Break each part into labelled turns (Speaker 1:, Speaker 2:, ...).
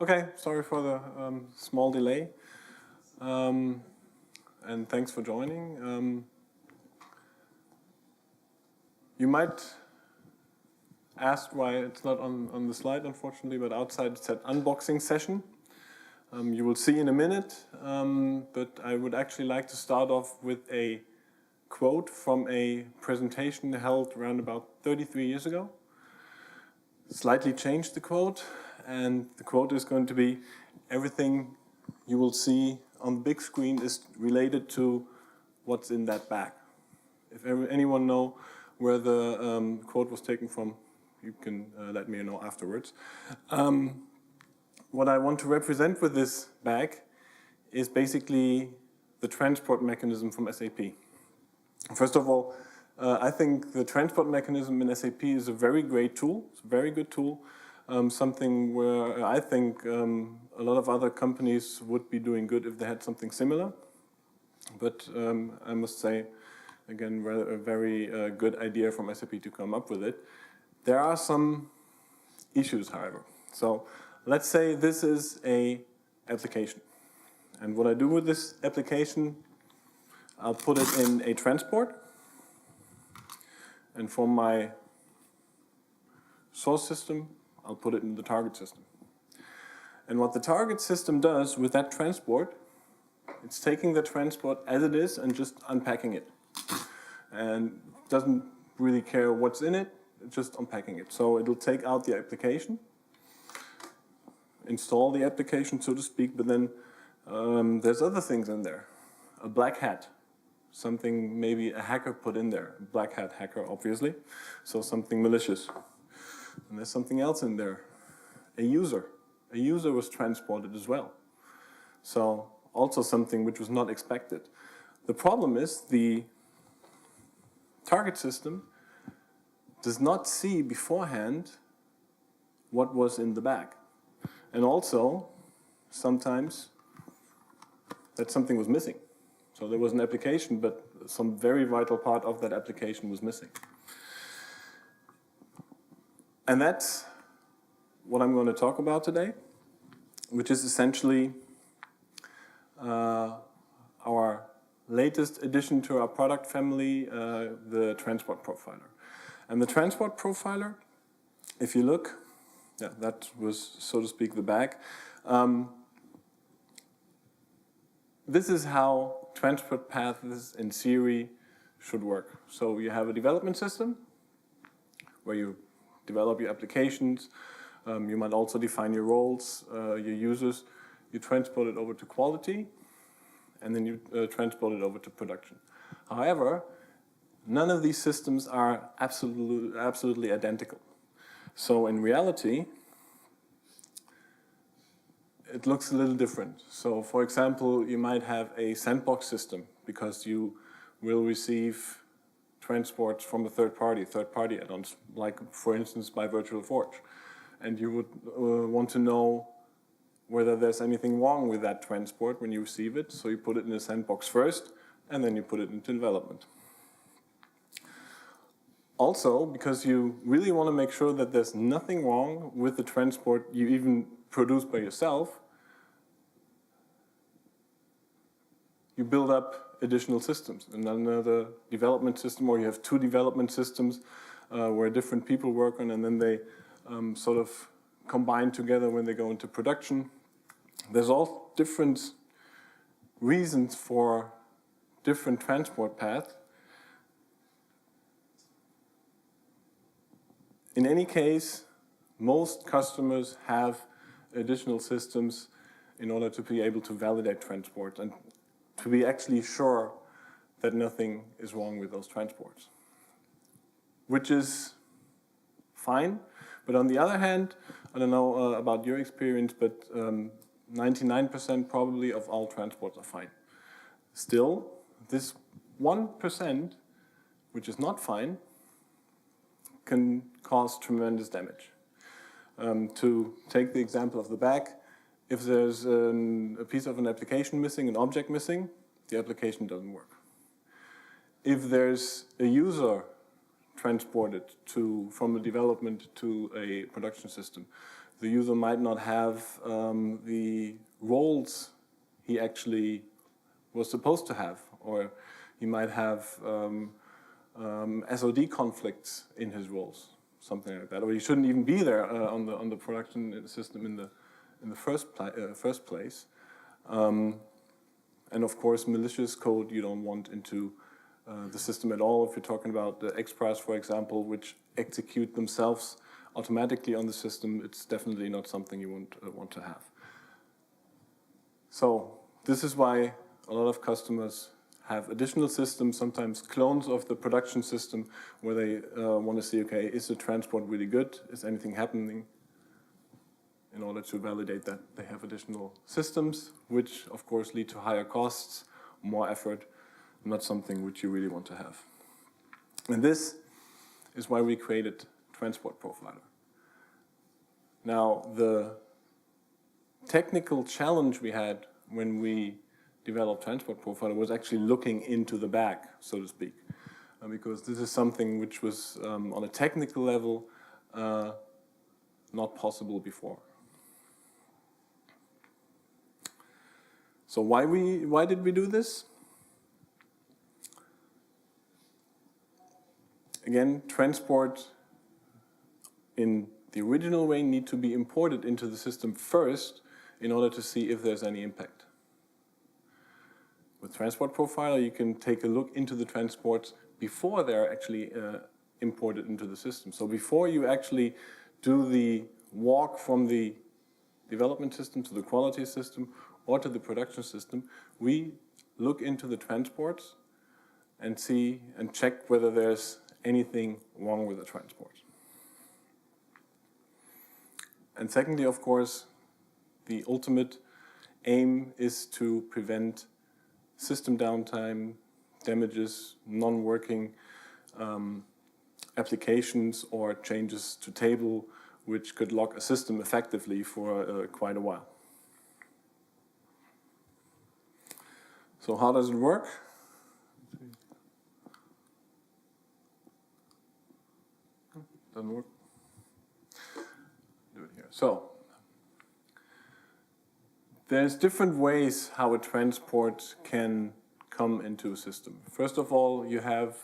Speaker 1: Okay, sorry for the small delay, and thanks for joining. You might ask why it's not on the slide, unfortunately, but outside it said unboxing session. You will see in a minute, but I would actually like to start off with a quote from a presentation held around about 33 years ago. Slightly changed the quote, and the quote is going to be, everything you will see on the big screen is related to what's in that bag. If anyone know where the quote was taken from, you can let me know afterwards. What I want to represent with this bag is basically the transport mechanism from SAP. First of all, I think the transport mechanism in SAP is a very great tool. It's a very good tool. Something where I think a lot of other companies would be doing good if they had something similar. But I must say, again, a very good idea from SAP to come up with it. There are some issues, however. So let's say this is an application. And what I do with this application, I'll put it in a transport. And from my source system, I'll put it in the target system. And what the target system does with that transport, it's taking the transport as it is and just unpacking it. And doesn't really care what's in it, it's just unpacking it. So it'll take out the application, install the application, so to speak, but then there's other things in there. A black hat. Something maybe a hacker put in there. Black hat hacker, obviously. So something malicious. And there's something else in there. A user. A user was transported as well. So also something which was not expected. The problem is the target system does not see beforehand what was in the bag. And also, sometimes that something was missing. So there was an application, but some very vital part of that application was missing. And that's what I'm going to talk about today, which is essentially our latest addition to our product family, the Transport Profiler. And the Transport Profiler, if you look, yeah, that was, so to speak, the bag. This is how transport paths in theory should work. So you have a development system where you develop your applications. You might also define your roles, your users. You transport it over to quality, and then you transport it over to production. However, none of these systems are absolutely identical. So in reality, it looks a little different. So for example, you might have a sandbox system because you will receive transports from a third-party add-ons, like for instance by Virtual Forge. And you would want to know whether there's anything wrong with that transport when you receive it. So you put it in a sandbox first, and then you put it into development. Also, because you really want to make sure that there's nothing wrong with the transport you even produce by yourself, you build up additional systems. And another development system, or you have two development systems where different people work on, and then they sort of combine together when they go into production. There's all different reasons for different transport paths. In any case, most customers have additional systems in order to be able to validate transport and to be actually sure that nothing is wrong with those transports. Which is fine, but on the other hand, I don't know about your experience, but 99% probably of all transports are fine. Still, this 1%, which is not fine, can cause tremendous damage. To take the example of the bag, if there's a piece of an application missing, an object missing, the application doesn't work. If there's a user transported from a development to a production system. The user might not have the roles he actually was supposed to have, or he might have SOD conflicts in his roles, something like that, or he shouldn't even be there on the production system in the first place. And of course, malicious code you don't want into the system at all. If you're talking about the XPRs, for example, which execute themselves automatically on the system, it's definitely not something you want to have. So this is why a lot of customers have additional systems, sometimes clones of the production system, where they want to see, okay, is the transport really good? Is anything happening? In order to validate that, they have additional systems, which of course lead to higher costs, more effort, not something which you really want to have. And this is why we created TransportProfiler. Now, the technical challenge we had when we developed TransportProfiler was actually looking into the back, so to speak, because this is something which was on a technical level not possible before. So why did we do this? Again, transport in the original way need to be imported into the system first in order to see if there's any impact. With TransportProfiler, you can take a look into the transports before they're actually imported into the system. So before you actually do the walk from the development system to the quality system or to the production system, we look into the transports and see and check whether there's anything wrong with the transport. And secondly, of course, the ultimate aim is to prevent system downtime, damages, non-working applications or changes to table which could lock a system effectively for quite a while. So how does it work? Doesn't work. Do it here. So there's different ways how a transport can come into a system. First of all, you have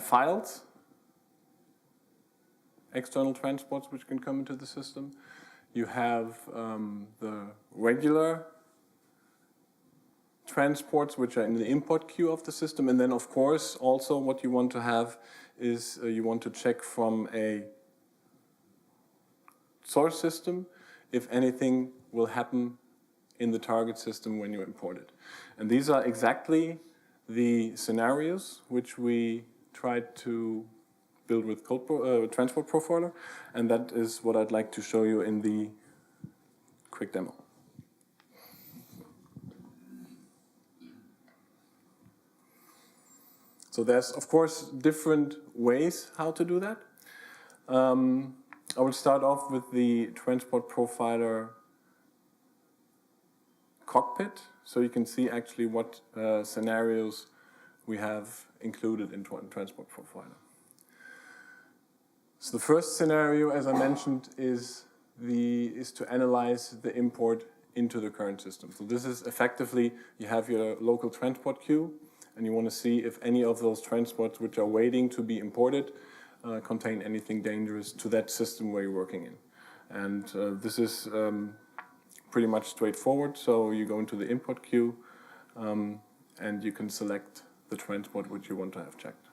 Speaker 1: files, external transports which can come into the system. You have the regular transports which are in the import queue of the system, and then of course also what you want to have is you want to check from a source system if anything will happen in the target system when you import it. And these are exactly the scenarios which we tried to build with TransportProfiler, and that is what I'd like to show you in the quick demo. So there's, of course, different ways how to do that. I will start off with the TransportProfiler cockpit, so you can see actually what scenarios we have included in TransportProfiler. So the first scenario, as I mentioned, is to analyze the import into the current system. So this is effectively, you have your local transport queue, and you want to see if any of those transports which are waiting to be imported contain anything dangerous to that system where you're working in. And this is pretty much straightforward. So you go into the import queue and you can select the transport which you want to have checked.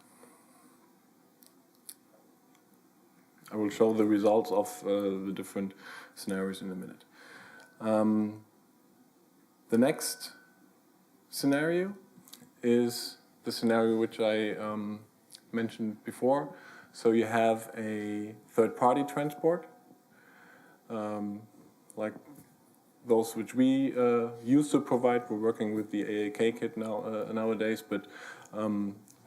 Speaker 1: I will show the results of the different scenarios in a minute. The next scenario is the scenario which I mentioned before. So you have a third-party transport, like those which we used to provide. We're working with the AAK kit nowadays, but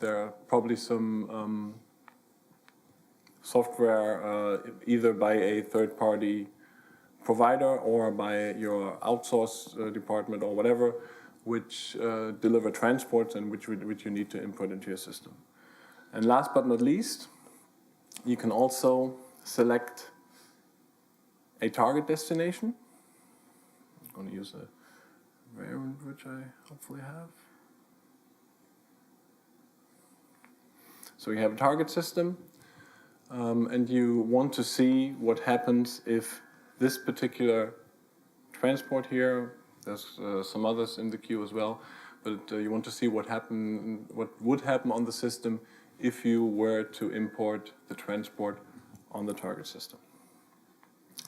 Speaker 1: there are probably some software either by a third-party provider or by your outsource department or whatever, which deliver transports and which you need to input into your system. And last but not least, you can also select a target destination. I'm going to use a variant which I hopefully have. So you have a target system, and you want to see what happens if this particular transport here, there's some others in the queue as well, but you want to see what would happen on the system if you were to import the transport on the target system.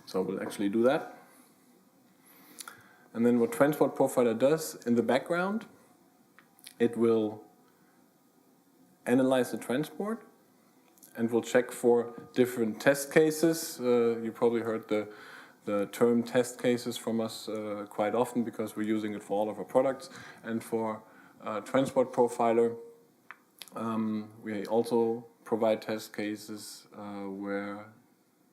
Speaker 1: So we'll actually do that. And then what Transport Profiler does in the background, it will analyze the transport and will check for different test cases. You probably heard the term test cases from us quite often because we're using it for all of our products. And for Transport Profiler, we also provide test cases where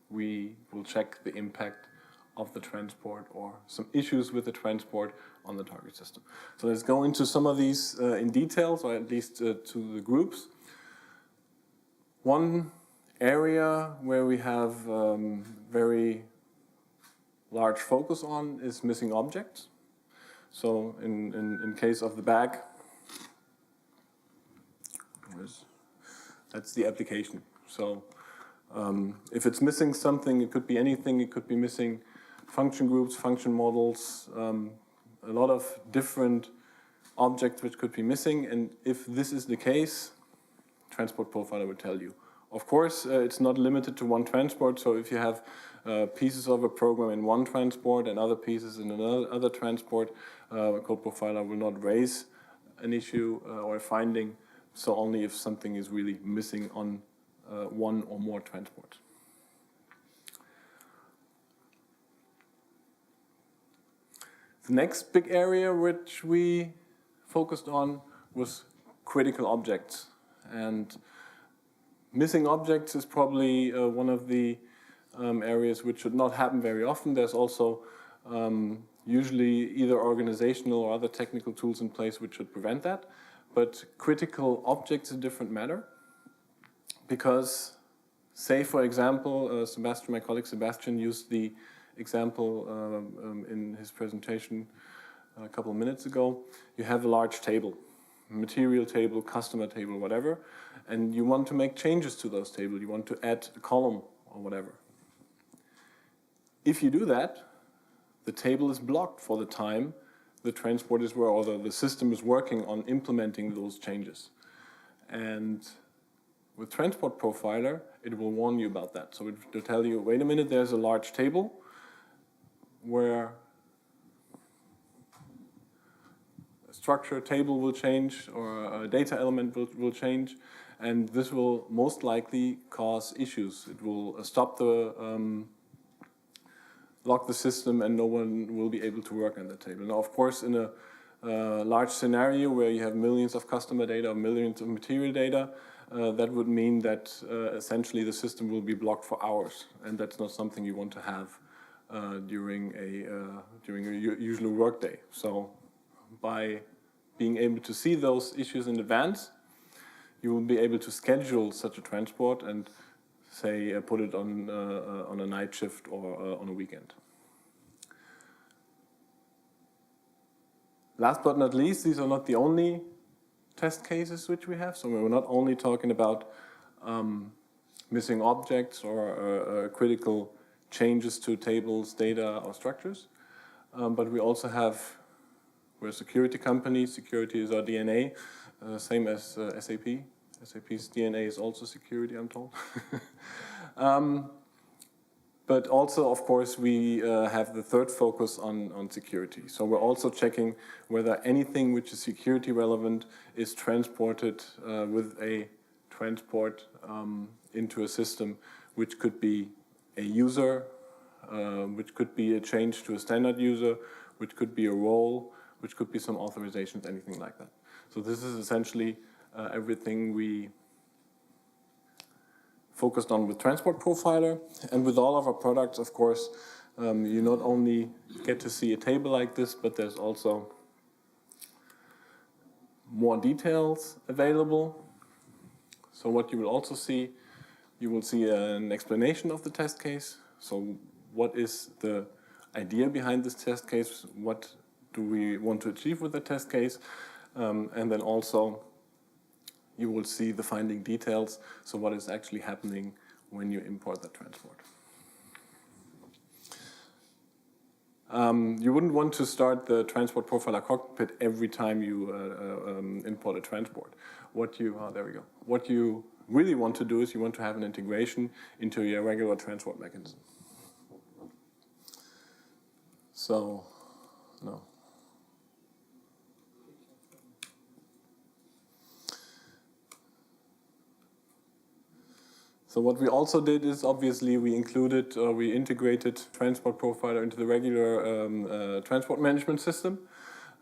Speaker 1: we will check the impact of the transport or some issues with the transport on the target system. So let's go into some of these in details, or at least to the groups. One area where we have very large focus on is missing objects. So in case of the bag, that's the application. So if it's missing something, it could be anything. It could be missing function groups, function models, a lot of different objects which could be missing. And if this is the case, Transport Profiler will tell you. Of course, it's not limited to one transport. So if you have pieces of a program in one transport and other pieces in another transport, Code Profiler will not raise an issue or a finding. So only if something is really missing on one or more transports. The next big area which we focused on was critical objects. And missing objects is probably one of the areas which should not happen very often. There's also usually either organizational or other technical tools in place which should prevent that. But critical objects is a different matter because, say for example, Sebastian, my colleague Sebastian, used the example in his presentation a couple of minutes ago. You have a large table, material table, customer table, whatever, and you want to make changes to those tables. You want to add a column or whatever. If you do that, the table is blocked for the time the transport is where, or the system is working on implementing those changes. And with Transport Profiler, it will warn you about that. So it will tell you, wait a minute, there's a large table where a structure table will change or a data element will change, and this will most likely cause issues. It will stop the lock the system, and no one will be able to work on the table. Now, of course, in a large scenario where you have millions of customer data or millions of material data, that would mean that essentially the system will be blocked for hours, and that's not something you want to have during a usual workday. So, by being able to see those issues in advance, you will be able to schedule such a transport and say put it on a night shift or on a weekend. Last but not least, these are not the only test cases which we have. So we're not only talking about missing objects or critical changes to tables, data, or structures, but we also have, we're a security company. Security is our DNA, same as SAP. SAP's DNA is also security, I'm told. But also, of course, we have the third focus on security. So we're also checking whether anything which is security relevant is transported with a transport into a system, which could be a user, which could be a change to a standard user, which could be a role, which could be some authorizations, anything like that. So this is essentially everything we focused on with Transport Profiler, and with all of our products, of course, You not only get to see a table like this, but there's also more details available. So what you will also see, you will see an explanation of the test case. So what is the idea behind this test case? What do we want to achieve with the test case? And then also you will see the finding details. So what is actually happening when you import the transport. You wouldn't want to start the transport profiler cockpit every time you import a transport. There we go. What you really want to do is you want to have an integration into your regular transport mechanism. So, no. So what we also did is obviously we integrated Transport Profiler into the regular transport management system.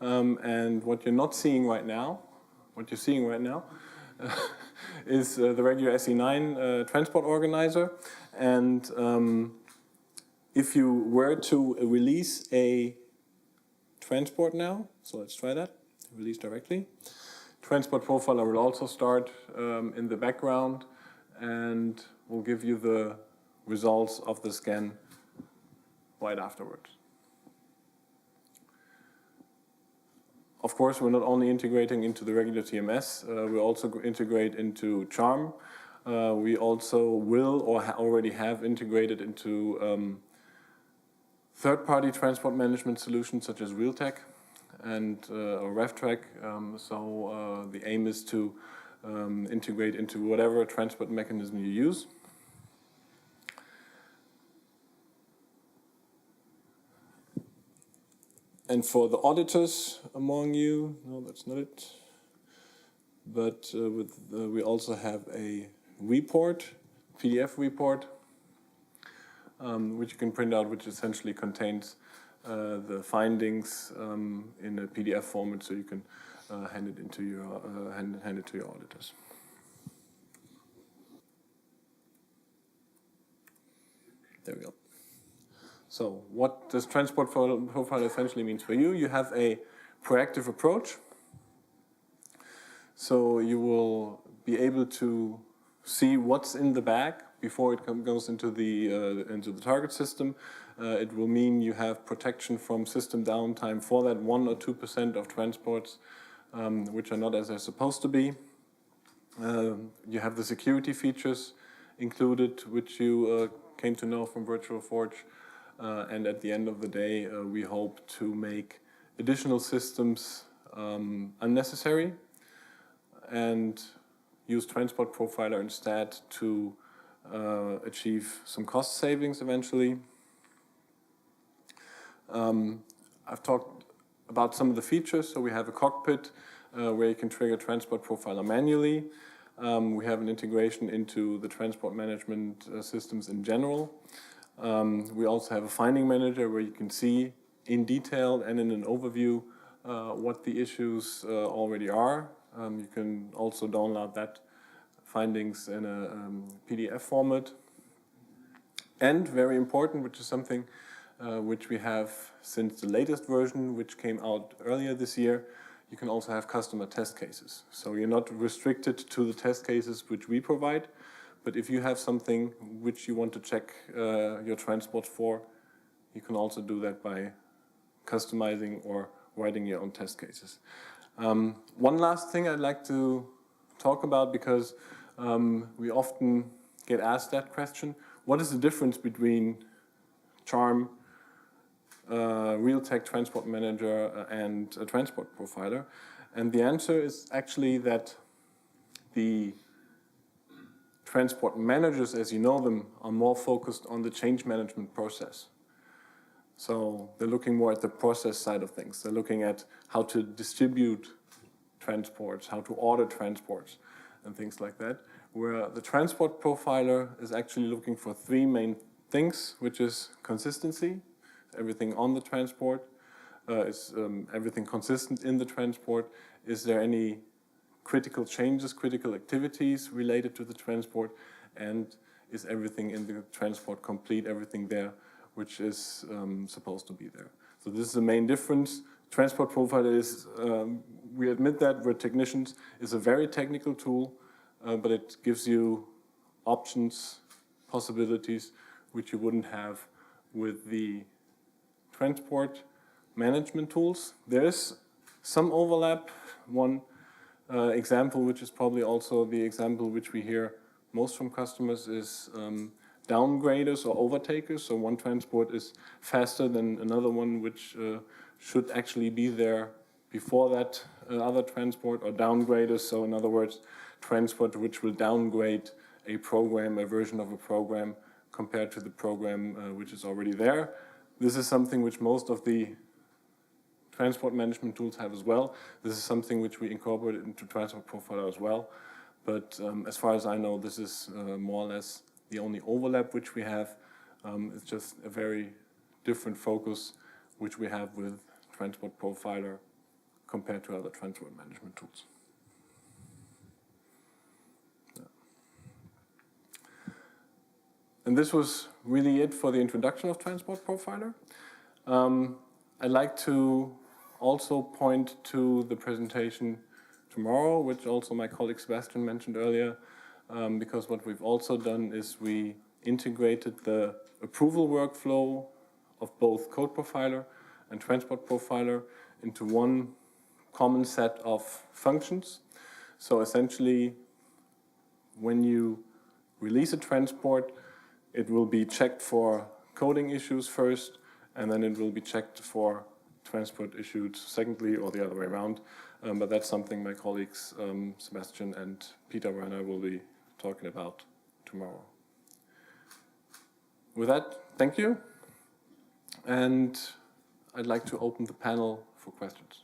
Speaker 1: And what you're not seeing right now, what you're seeing right now, is the regular SE9 transport organizer. And if you were to release a transport now, so let's try that, release directly. Transport Profiler will also start in the background and will give you the results of the scan right afterwards. Of course, we're not only integrating into the regular TMS, we also integrate into Charm. We also will or already have integrated into third-party transport management solutions such as Realtek and RevTrack. So the aim is to integrate into whatever transport mechanism you use. And for the auditors among you, no, that's not it. But we also have a report, PDF report, which you can print out, which essentially contains the findings in a PDF format, so you can hand it to your auditors. There we go. So what does transport profile essentially means for you? You have a proactive approach. So you will be able to see what's in the bag before it goes into the target system. It will mean you have protection from system downtime for that 1 or 2% of transports which are not as they're supposed to be. You have the security features included, which you came to know from Virtual Forge. And at the end of the day, we hope to make additional systems unnecessary and use Transport Profiler instead to achieve some cost savings eventually. I've talked about some of the features. So we have a cockpit where you can trigger Transport Profiler manually. We have an integration into the transport management systems in general. We also have a finding manager where you can see in detail and in an overview what the issues already are. You can also download that findings in a PDF format. And very important, which is something which we have since the latest version, which came out earlier this year, you can also have customer test cases. So you're not restricted to the test cases which we provide, but if you have something which you want to check your transport for, you can also do that by customizing or writing your own test cases. One last thing I'd like to talk about, because we often get asked that question: what is the difference between Charm, Realtek Transport Manager, and a Transport Profiler? And the answer is actually that the transport managers, as you know them, are more focused on the change management process. So they're looking more at the process side of things. They're looking at how to distribute transports, how to order transports, and things like that. Where the Transport Profiler is actually looking for three main things, which is consistency, everything on the transport, is everything consistent in the transport, is there any critical changes, critical activities related to the transport, and is everything in the transport complete, everything there which is supposed to be there. So this is the main difference. Transport Profiler is, we admit that we're technicians, is a very technical tool, but it gives you options, possibilities, which you wouldn't have with the transport management tools. There is some overlap. One example, which is probably also the example which we hear most from customers, is downgraders or overtakers. So one transport is faster than another one, which should actually be there before that other transport, or downgraders. So in other words, transport which will downgrade a program, a version of a program, compared to the program which is already there. This is something which most of the transport management tools have as well. This is something which we incorporated into Transport Profiler as well. But as far as I know, this is more or less the only overlap which we have. It's just a very different focus which we have with Transport Profiler compared to other transport management tools. Yeah. And this was really it for the introduction of Transport Profiler. I'd like to also point to the presentation tomorrow, which also my colleague Sebastian mentioned earlier, because what we've also done is we integrated the approval workflow of both Code Profiler and Transport Profiler into one common set of functions. So essentially, when you release a transport, it will be checked for coding issues first, and then it will be checked for transport issues secondly, or the other way around. But that's something my colleagues Sebastian and Peter Werner will be talking about tomorrow. With that, thank you. And I'd like to open the panel for questions.